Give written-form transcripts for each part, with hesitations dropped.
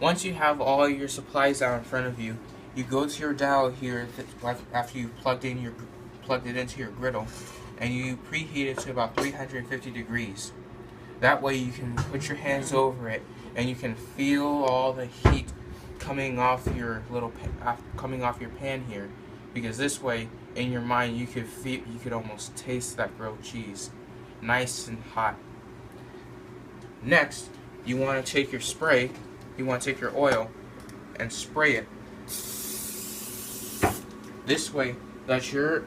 Once you have all your supplies out in front of you, you go to your dowel here after you've plugged it into your griddle, and you preheat it to about 350 degrees. That way you can put your hands over it and you can feel all the heat coming off your pan here, because this way in your mind you could almost taste that grilled cheese, nice and hot. Next, you want to take your oil and spray it this way that your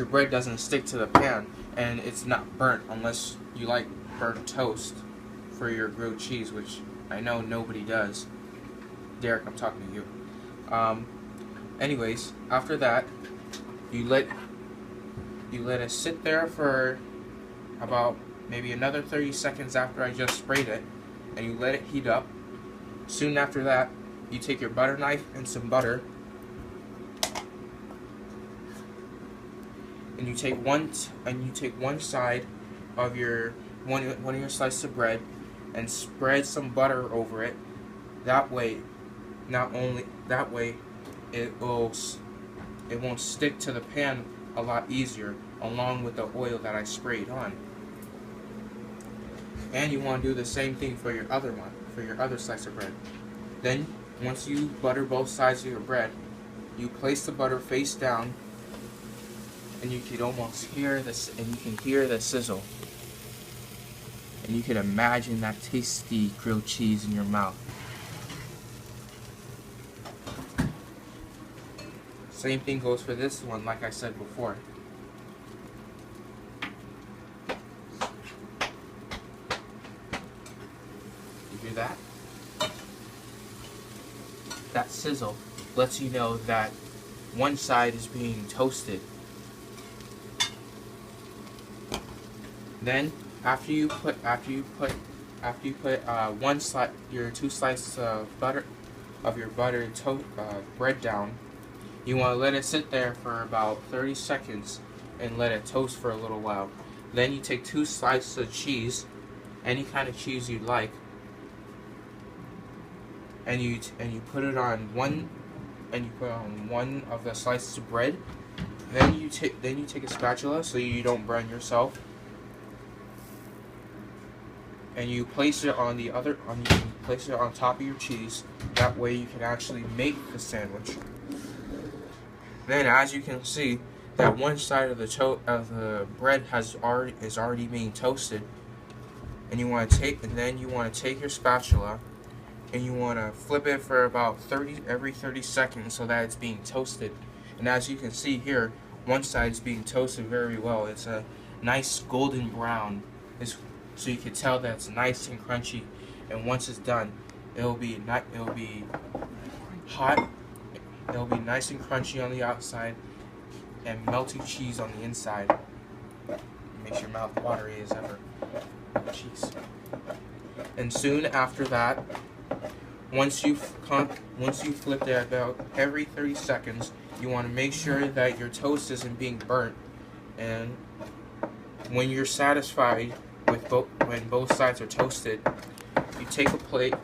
bread doesn't stick to the pan and it's not burnt, unless you like burnt toast for your grilled cheese, which I know nobody does. Derek, I'm talking to you. Anyways, after that, you let it sit there for about maybe another 30 seconds after I just sprayed it, and you let it heat up. Soon after that, you take your butter knife and some butter, and you take one side of one of your slices of bread and spread some butter over it. That way it won't stick to the pan a lot easier, along with the oil that I sprayed on. And you want to do the same thing for your other slice of bread. Then, once you butter both sides of your bread, you place the butter face down, and you can almost hear this, and you can hear the sizzle, and you can imagine that tasty grilled cheese in your mouth. Same thing goes for this one, like I said before. You hear that? That sizzle lets you know that one side is being toasted. Then, after you put your 2 slices of your buttered bread down, you want to let it sit there for about 30 seconds and let it toast for a little while. Then you take 2 slices of cheese, any kind of cheese you like, and you put it on one of the slices of bread. Then you take a spatula so you don't burn yourself, and you place it on top of your cheese. That way you can actually make the sandwich. Then, as you can see, that one side of the bread is already being toasted, and you want to take your spatula and you want to flip it for about every 30 seconds so that it's being toasted. And as you can see here, one side is being toasted very well. It's a nice golden brown. So you can tell that it's nice and crunchy. And once it's done, it'll be hot. It'll be nice and crunchy on the outside and melty cheese on the inside. It makes your mouth watery as ever. Cheese. And soon after that, once you flip it about every 30 seconds, you want to make sure that your toast isn't being burnt. And when you're satisfied with when both sides are toasted, you take a plate.